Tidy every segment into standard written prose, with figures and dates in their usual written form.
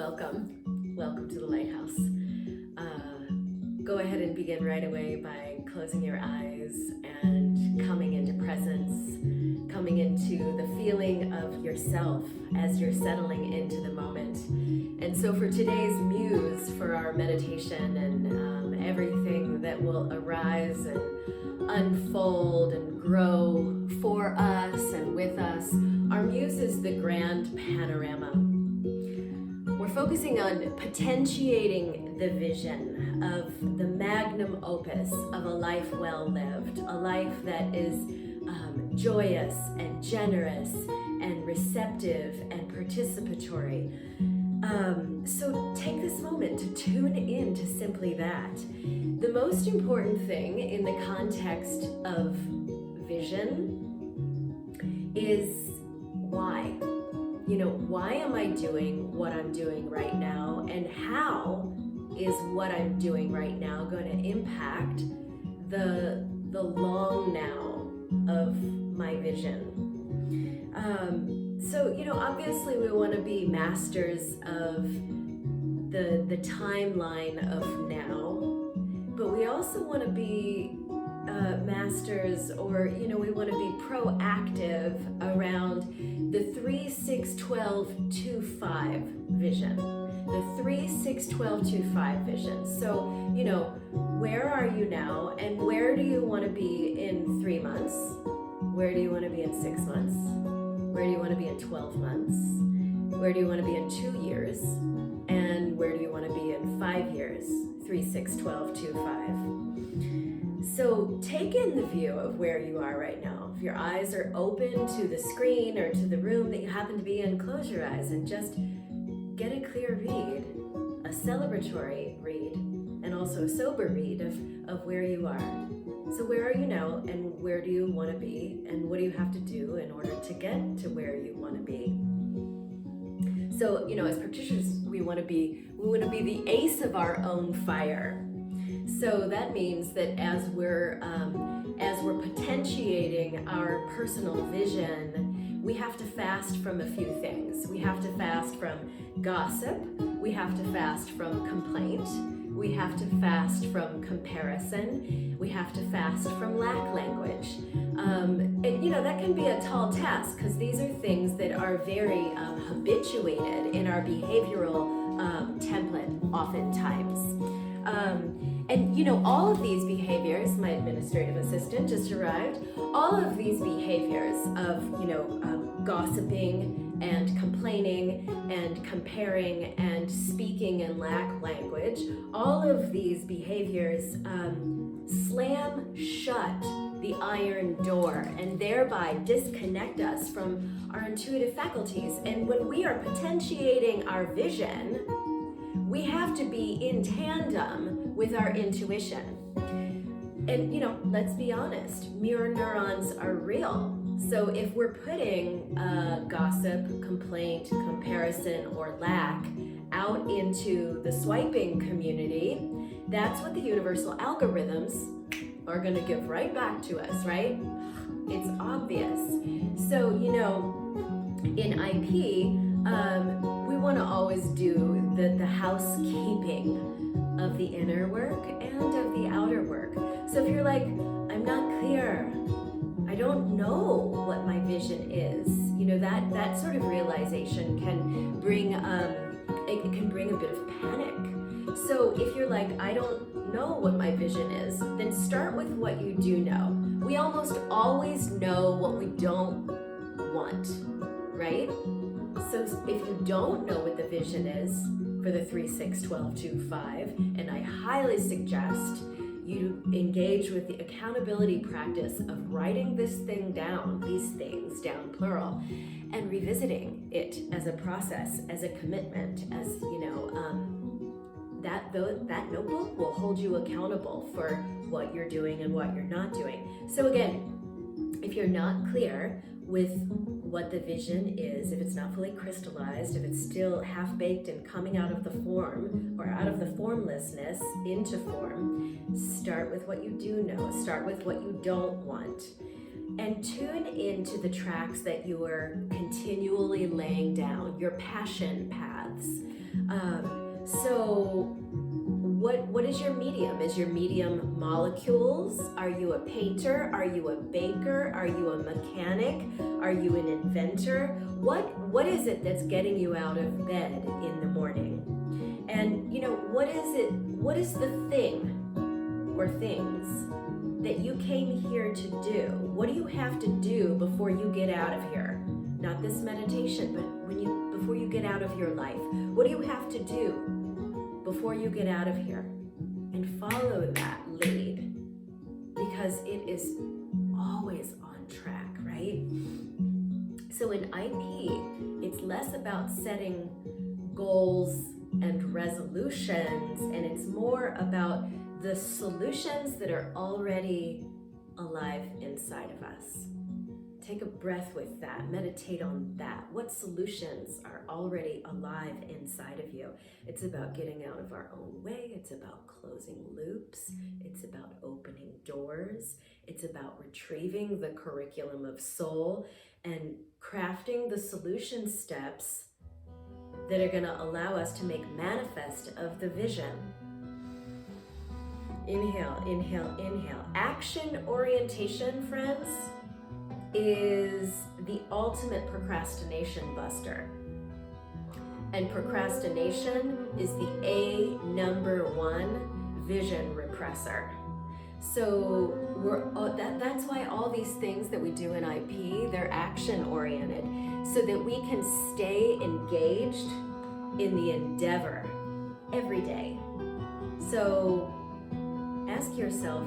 Welcome to the Lighthouse. Go ahead and begin right away by closing your eyes and coming into presence, coming into the feeling of yourself as you're settling into the moment. And so for today's muse, for our meditation and everything that will arise and unfold and grow for us and with us, our muse is the grand panorama. We're focusing on potentiating the vision of the Magnum Opus of a life well lived, a life that is joyous and generous and receptive and participatory. So take this moment to tune in to simply that. The most important thing in the context of vision is why. Why am I doing what I'm doing right now, and how is what I'm doing right now going to impact the long now of my vision? Obviously we want to be masters of the timeline of now, but we also want to be masters, or we want to be proactive around the 3-6-12-2-5 vision. The 3-6-12-2-5 vision. So, where are you now, and where do you want to be in 3 months? Where do you want to be in 6 months? Where do you want to be in 12 months? Where do you want to be in 2 years? And where do you want to be in 5 years? 3-6-12-2-5. So take in the view of where you are right now. If your eyes are open to the screen or to the room that you happen to be in, close your eyes and just get a clear read, a celebratory read, and also a sober read of where you are. So where are you now, and where do you want to be, and what do you have to do in order to get to where you want to be? So, as practitioners, we want to be the ace of our own fire. So that means that as we're potentiating our personal vision, we have to fast from a few things. We have to fast from gossip. We have to fast from complaint. We have to fast from comparison. We have to fast from lack language. That can be a tall task, because these are things that are very habituated in our behavioral template oftentimes. All of these behaviors, my administrative assistant just arrived, all of these behaviors of, gossiping and complaining and comparing and speaking in lack language, all of these behaviors slam shut the iron door and thereby disconnect us from our intuitive faculties. And when we are potentiating our vision, we have to be in tandem with our intuition. And, let's be honest, mirror neurons are real. So if we're putting gossip, complaint, comparison, or lack out into the swiping community, that's what the universal algorithms are going to give right back to us, right? It's obvious. So, in IP, we want to always do the housekeeping of the inner work and of the outer work. So if you're like, I'm not clear, I don't know what my vision is, that sort of realization can bring it can bring a bit of panic. So if you're like, I don't know what my vision is, then start with what you do know. We almost always know what we don't want, right? So if you don't know what the vision is for the 3-6-12-2-5, and I highly suggest you engage with the accountability practice of writing this thing down, these things down, plural, and revisiting it as a process, as a commitment, as, that notebook will hold you accountable for what you're doing and what you're not doing. So again, if you're not clear with what the vision is, if it's not fully crystallized, if it's still half-baked and coming out of the form, or out of the formlessness into form, start with what you do know, start with what you don't want, and tune into the tracks that you are continually laying down, your passion paths. So what is your medium? Is your medium molecules? Are you a painter? Are you a baker? Are you a mechanic? Are you an inventor? What is it that's getting you out of bed in the morning? And what is the thing or things that you came here to do? What do you have to do before you get out of here? Not this meditation, but before you get out of your life. What do you have to do before you get out of here? And follow that lead, because it is always on track, right? So in IP, it's less about setting goals and resolutions, and it's more about the solutions that are already alive inside of us. Take a breath with that. Meditate on that. What solutions are already alive inside of you? It's about getting out of our own way. It's about closing loops. It's about opening doors. It's about retrieving the curriculum of soul and crafting the solution steps that are going to allow us to make manifest of the vision. Inhale, inhale, inhale. Action orientation, friends, is the ultimate procrastination buster. And procrastination is the #1 vision repressor. So that's why all these things that we do in IP, they're action oriented, so that we can stay engaged in the endeavor every day. So ask yourself,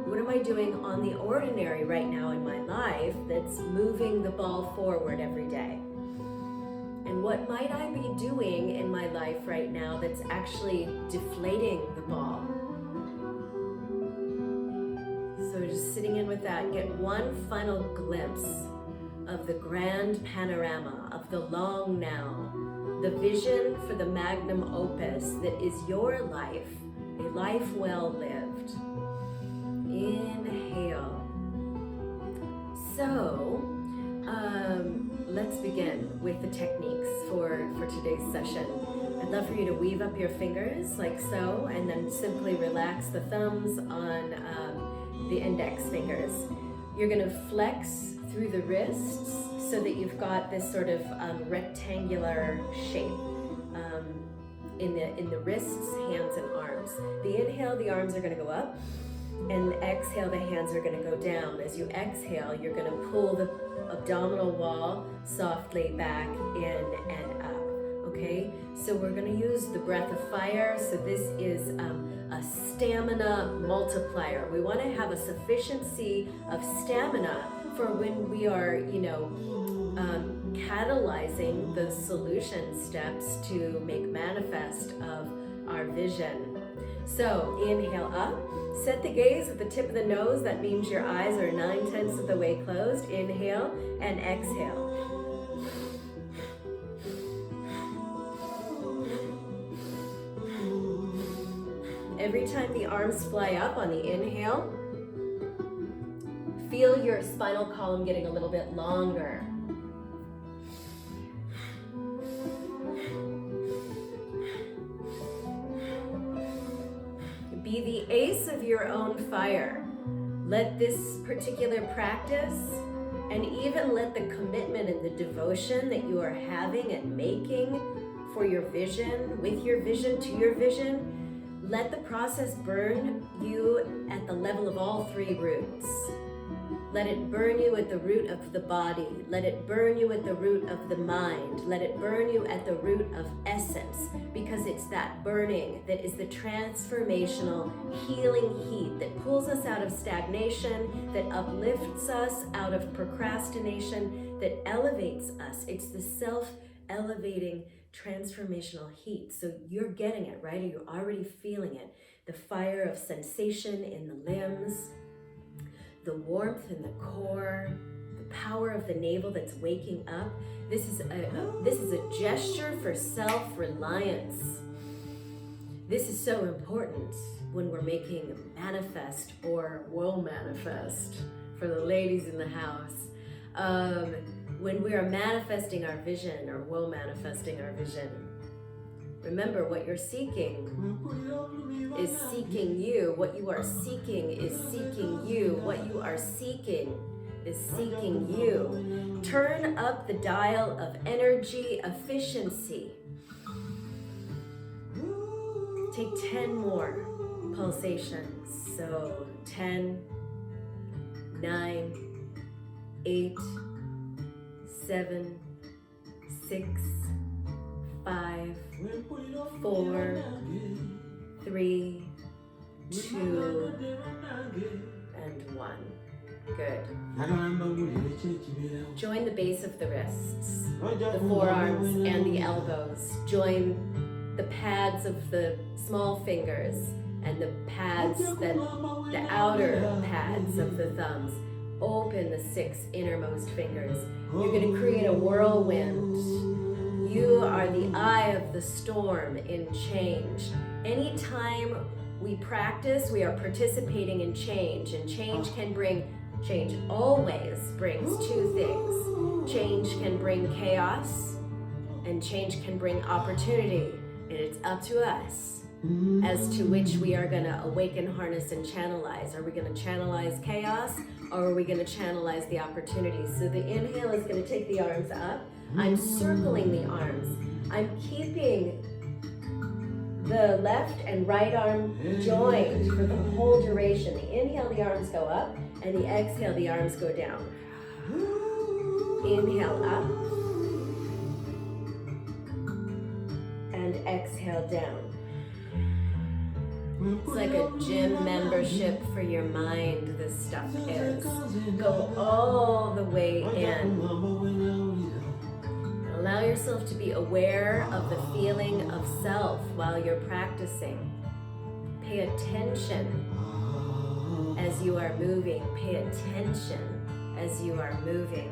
what am I doing on the ordinary right now in my life that's moving the ball forward every day? And what might I be doing in my life right now that's actually deflating the ball? So just sitting in with that, get one final glimpse of the grand panorama, of the long now, the vision for the Magnum Opus that is your life, a life well lived. Inhale. So, let's begin with the techniques for today's session. I'd love for you to weave up your fingers like so, and then simply relax the thumbs on the index fingers. You're going to flex through the wrists so that you've got this sort of rectangular shape in the wrists, hands, and arms. The inhale, the arms are going to go up, and the exhale, the hands are going to go down. As you exhale, you're going to pull the abdominal wall softly back in and up. Okay, so we're going to use the breath of fire. So this is a stamina multiplier. We want to have a sufficiency of stamina for when we are, catalyzing the solution steps to make manifest of our vision. So inhale up, set the gaze at the tip of the nose. That means your eyes are 9/10 of the way closed. Inhale and exhale. Every time the arms fly up on the inhale, feel your spinal column getting a little bit longer. Be the ace of your own fire. Let this particular practice, and even let the commitment and the devotion that you are having and making for your vision, with your vision, to your vision, let the process burn you at the level of all three roots. Let it burn you at the root of the body. Let it burn you at the root of the mind. Let it burn you at the root of essence, because it's that burning that is the transformational healing heat that pulls us out of stagnation, that uplifts us out of procrastination, that elevates us. It's the self-elevating transformational heat. So you're getting it, right? Or you're already feeling it. The fire of sensation in the limbs, the warmth in the core, the power of the navel that's waking up. This is a gesture for self-reliance. This is so important when we're making manifest or will manifest for the ladies in the house. When we are manifesting our vision or will manifesting our vision, Remember, what you're seeking is seeking you. What you are seeking is seeking you. What you are seeking is seeking you. Turn up the dial of energy efficiency. Take 10 more pulsations. So 10, 9, 8, 7, 6, 5, 4, 3, 2, and 1. Good. Join the base of the wrists, the forearms, and the elbows. Join the pads of the small fingers and the pads, the outer pads of the thumbs. Open the 6 innermost fingers. You're going to create a whirlwind. You are the eye of the storm in change. Anytime we practice, we are participating in change, and change always brings 2 things. Change can bring chaos, and change can bring opportunity, and it's up to us as to which we are going to awaken, harness, and channelize. Are we going to channelize chaos, or are we going to channelize the opportunities? So the inhale is going to take the arms up. I'm circling the arms. I'm keeping the left and right arm joined for the whole duration. The inhale, the arms go up, and the exhale, the arms go down. Inhale up, and exhale down. It's like a gym membership for your mind, this stuff is. Go all the way in. Allow yourself to be aware of the feeling of self while you're practicing. Pay attention as you are moving. Pay attention as you are moving.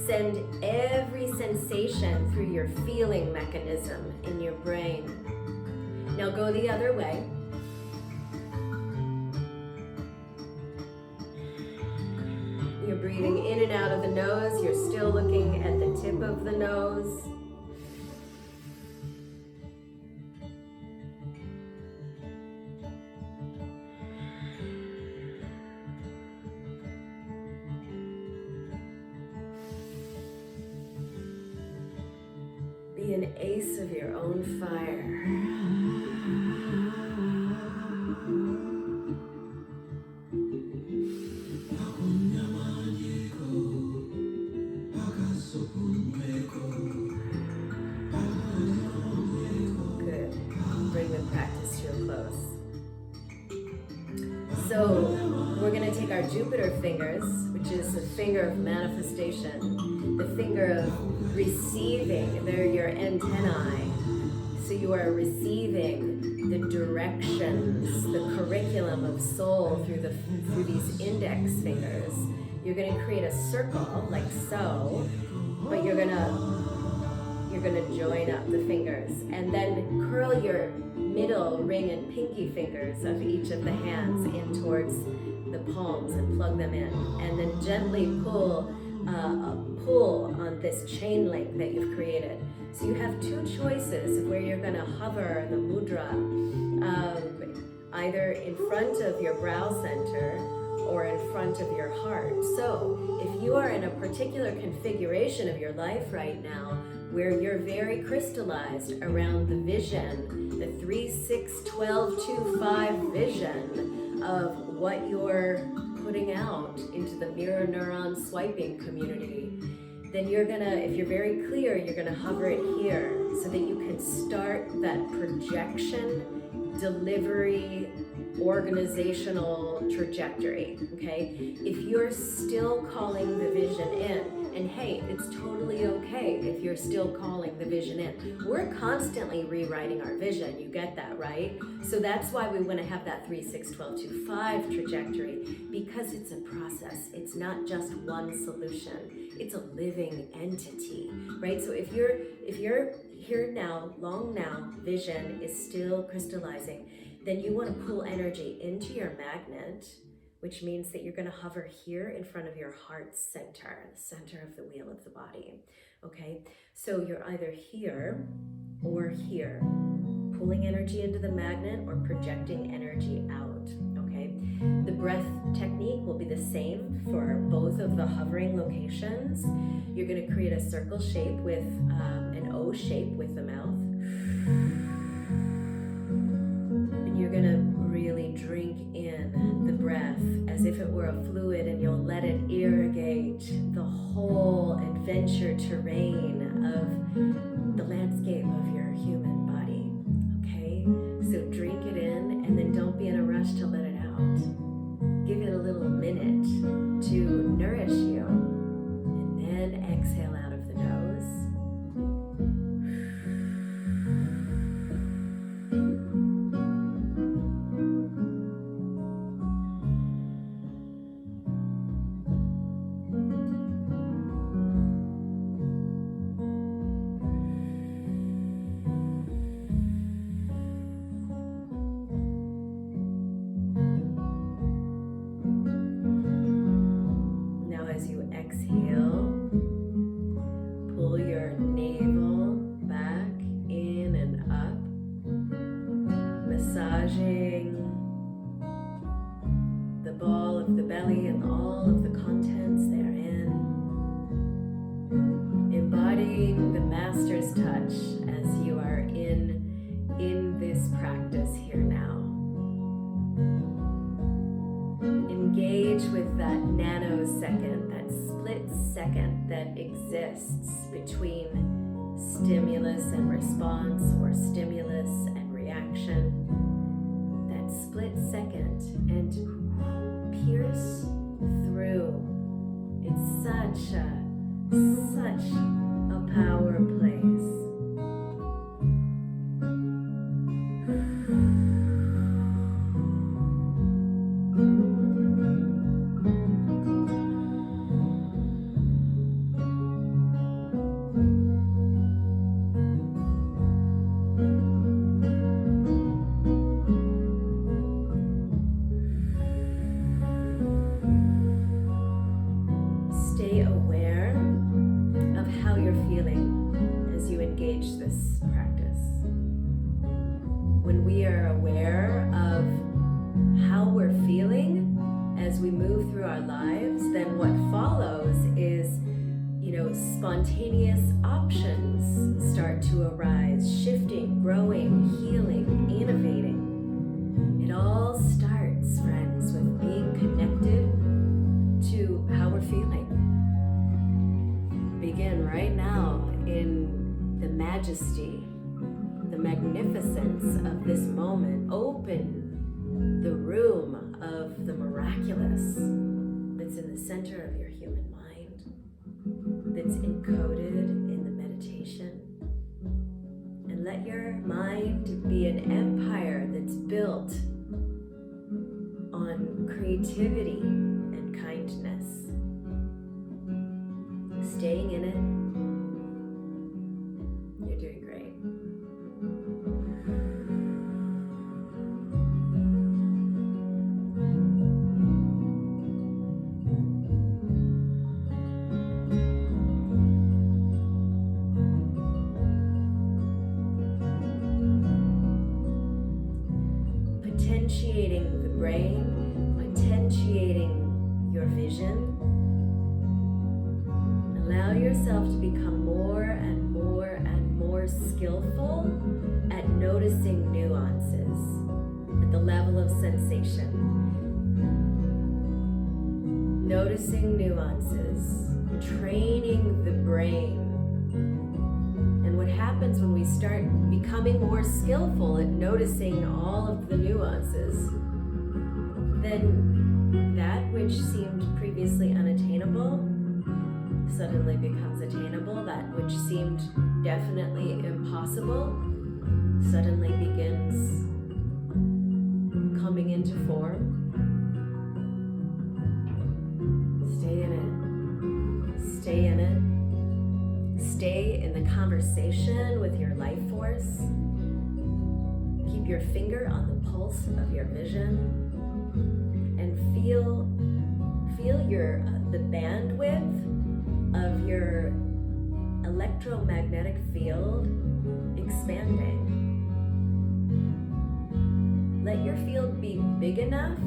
Send every sensation through your feeling mechanism in your brain. Now go the other way. You're breathing in and out of the nose. You're still looking at the tip of the nose. Be an ace of your own fire. So we're going to take our Jupiter fingers, which is the finger of manifestation, the finger of receiving. They're your antennae. So you are receiving the directions, the curriculum of soul through these index fingers. You're going to create a circle like so, but you're going to join up the fingers and then curl your middle ring and pinky fingers of each of the hands in towards the palms and plug them in, and then gently pull on this chain link that you've created. So you have 2 choices of where you're going to hover the mudra, either in front of your brow center or in front of your heart. So if you are in a particular configuration of your life right now where you're very crystallized around the vision, the 3, 6, 12, 2, 5 vision of what you're putting out into the mirror neuron swiping community, then you're gonna, if you're very clear, you're gonna hover it here so that you can start that projection, delivery, organizational trajectory, okay? If you're still calling the vision in, and hey, it's totally okay if you're still calling the vision in. We're constantly rewriting our vision, you get that, right? So that's why we want to have that 3, 6, 12, 2, 5 trajectory, because it's a process. It's not just one solution. It's a living entity, right? So if you're here now, long now, vision is still crystallizing, then you want to pull energy into your magnet, which means that you're going to hover here in front of your heart center, the center of the wheel of the body. Okay, so you're either here or here, pulling energy into the magnet or projecting energy out. Okay, the breath technique will be the same for both of the hovering locations. You're going to create a circle shape with an O shape with the mouth. And you're going to really drink in the breath as if it were a fluid, and you'll let it irrigate the whole adventure terrain of the landscape of your human body. Okay, so drink it in and then don't be in a rush to let it out. Give it a little minute to nourish you, and then exhale out of the nose. The ball of the belly and all of the contents therein, embodying the master's touch as you are in this practice here now. Engage with that nanosecond, that split second that exists between stimulus and response, or stimulus and reaction. Split second, and pierce through. It's such a power place. This practice. When we are aware of how we're feeling as we move through our lives, then what follows is, spontaneous options start to arise, shifting, growing, healing, innovating. It all starts, friends, with being connected to how we're feeling. Begin right now in the majesty, the magnificence of this moment. Open the room of the miraculous that's in the center of your human mind, that's encoded in the meditation. And let your mind be an empire that's built on creativity and kindness. Staying in it. You're doing great. Potentiating the brain, potentiating your vision. Allow yourself to become more and more and more skillful at noticing nuances at the level of sensation. Noticing nuances, training the brain. And what happens when we start becoming more skillful at noticing all of the nuances, then that which seemed previously unattainable suddenly becomes attainable. That which seemed definitely impossible suddenly begins coming into form. Stay in it. Stay in it. Stay in the conversation with your life force. Keep your finger on the pulse of your vision. and feel your the bandwidth of your electromagnetic field expanding. Let your field be big enough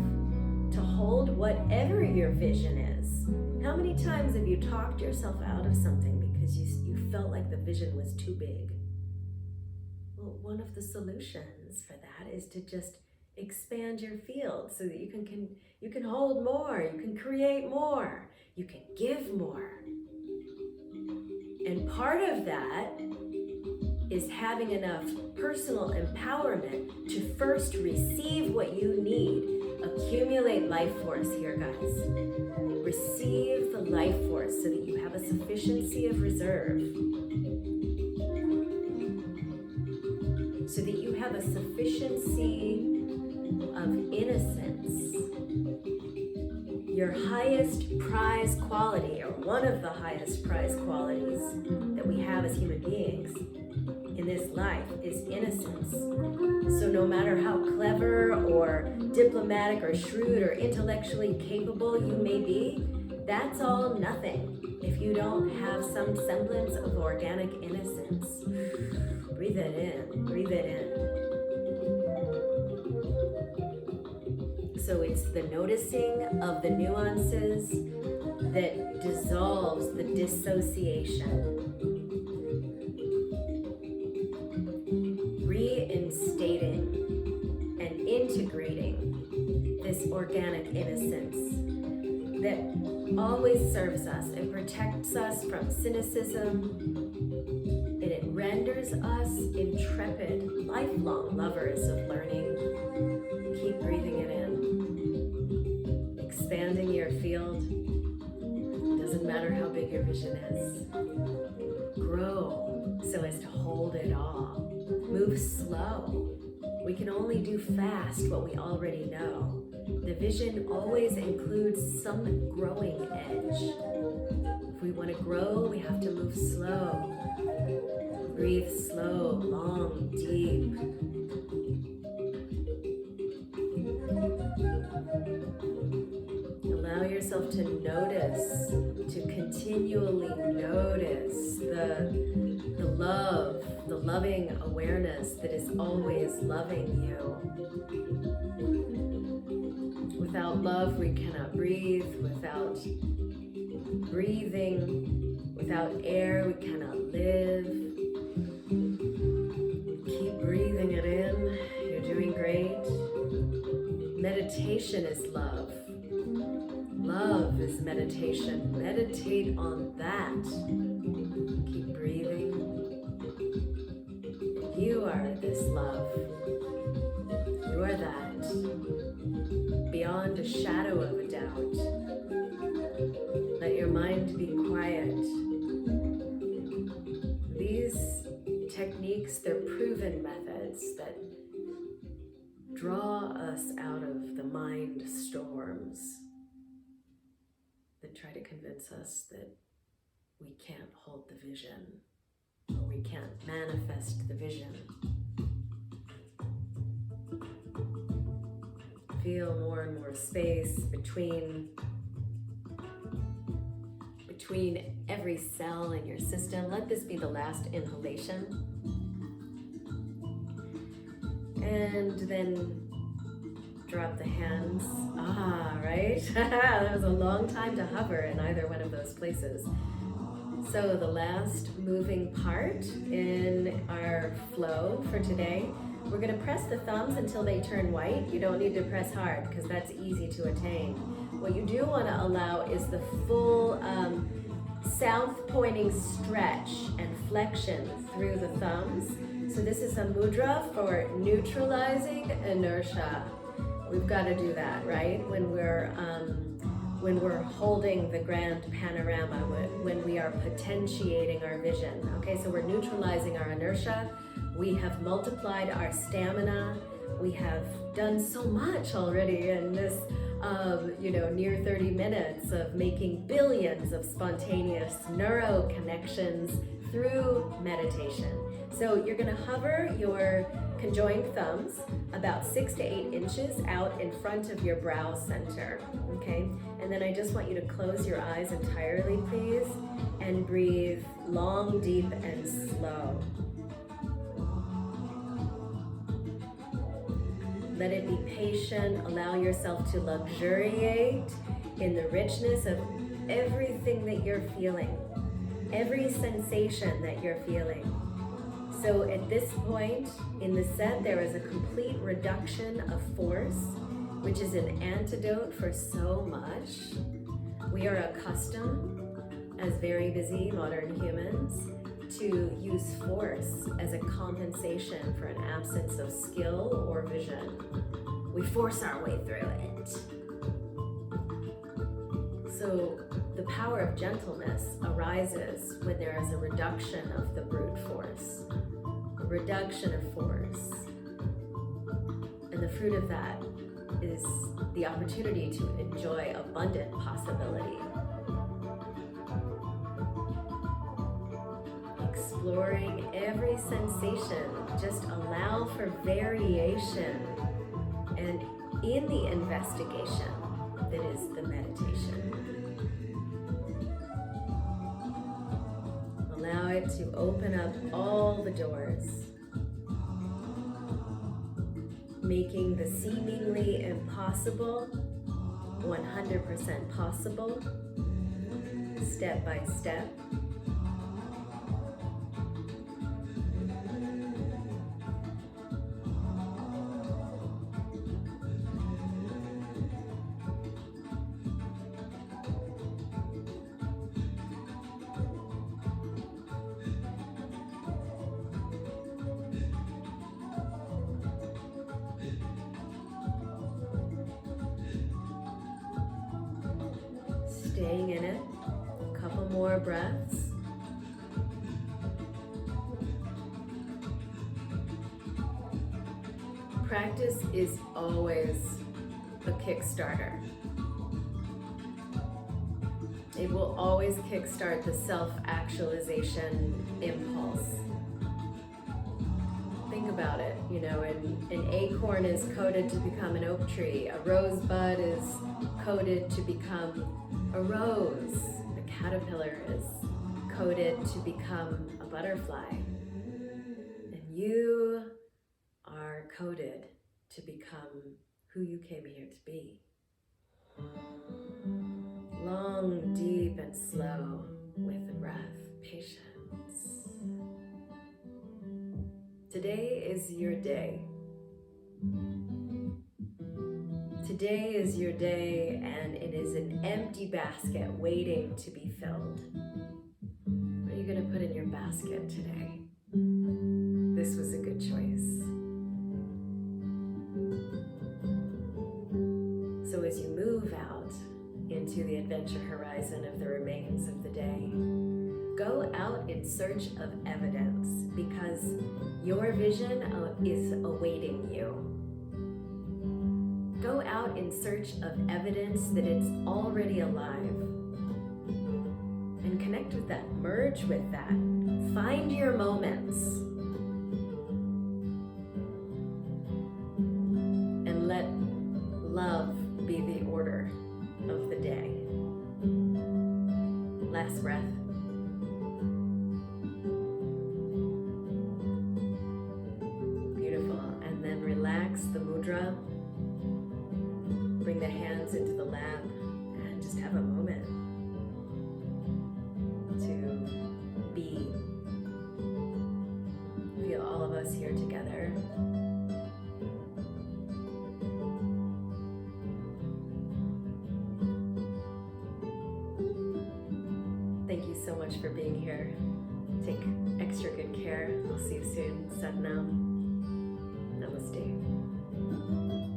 to hold whatever your vision is. How many times have you talked yourself out of something because you felt like the vision was too big? Well, one of the solutions for that is to just expand your field so that you can hold more, you can create more, you can give more. And part of that is having enough personal empowerment to first receive what you need. Accumulate life force here, guys. Receive the life force so that you have a sufficiency of reserve. So that you have a sufficiency of innocence. Your highest prize quality, or one of the highest prize qualities that we have as human beings in this life, is innocence. So no matter how clever or diplomatic or shrewd or intellectually capable you may be, that's all nothing if you don't have some semblance of organic innocence. Breathe it in, breathe it in. So it's the noticing of the nuances that dissolves the dissociation. Reinstating and integrating this organic innocence that always serves us. It protects us from cynicism, and it renders us intrepid, lifelong lovers of learning. Keep breathing it in. Expanding your field. Doesn't matter how big your vision is. Grow so as to hold it all. Move slow. We can only do fast what we already know. The vision always includes some growing edge. If we want to grow, we have to move slow. Breathe slow, long, deep. Allow yourself to notice, to continually notice the love, the loving awareness that is always loving you. Without love, we cannot breathe. Without breathing, without air, we cannot live. Keep breathing it in. You're doing great. Meditation is love. Love is meditation. Meditate on that. Keep breathing. You are this love. You are that. Beyond a shadow of a doubt. Let your mind be quiet. These techniques, they're proven methods that draw us out of the mind storms that try to convince us that we can't hold the vision or we can't manifest the vision. Feel more and more space between every cell in your system. Let this be the last inhalation. And then drop the hands. Right? That was a long time to hover in either one of those places. So the last moving part in our flow for today, we're going to press the thumbs until they turn white. You don't need to press hard because that's easy to attain. What you do want to allow is the full south-pointing stretch and flexion through the thumbs. So this is a mudra for neutralizing inertia. We've got to do that, right? When we're holding the grand panorama, when we are potentiating our vision. Okay, so we're neutralizing our inertia. We have multiplied our stamina. We have done so much already in this, near 30 minutes of making billions of spontaneous neuro connections through meditation. So you're going to hover your conjoined thumbs about 6 to 8 inches out in front of your brow center, okay? And then I just want you to close your eyes entirely, please, and breathe long, deep, and slow. Let it be patient. Allow yourself to luxuriate in the richness of everything that you're feeling, every sensation that you're feeling. So at this point in the set, there is a complete reduction of force, which is an antidote for so much. We are accustomed, as very busy modern humans, to use force as a compensation for an absence of skill or vision. We force our way through it. So the power of gentleness arises when there is a reduction of the brute force, a reduction of force. And the fruit of that is the opportunity to enjoy abundant possibility. Exploring every sensation, just allow for variation. And in the investigation, that is the meditation, allow it to open up all the doors, making the seemingly impossible 100% possible, step by step. Staying in it, a couple more breaths. Practice is always a Kickstarter. It will always kickstart the self-actualization impulse. Think about it, you know, an acorn is coded to become an oak tree. A rosebud is coded to become a rose. A caterpillar is coded to become a butterfly. And you are coded to become who you came here to be. Long, deep, and slow with the breath. Patience. Today is your day. Today is your day, and it is an empty basket waiting to be filled. What are you going to put in your basket today? This was a good choice. So as you move out into the adventure horizon of the remains of the day, go out in search of evidence, because your vision is awaiting you. Go out in search of evidence that it's already alive. And connect with that, merge with that. Find your moments. And let love be the order of the day. Last breath. Beautiful. And then relax the mudra. Bring the hands into the lap and just have a moment to be. Feel all of us here together. Thank you so much for being here. Take extra good care. I'll see you soon. Sat Nam. Namaste.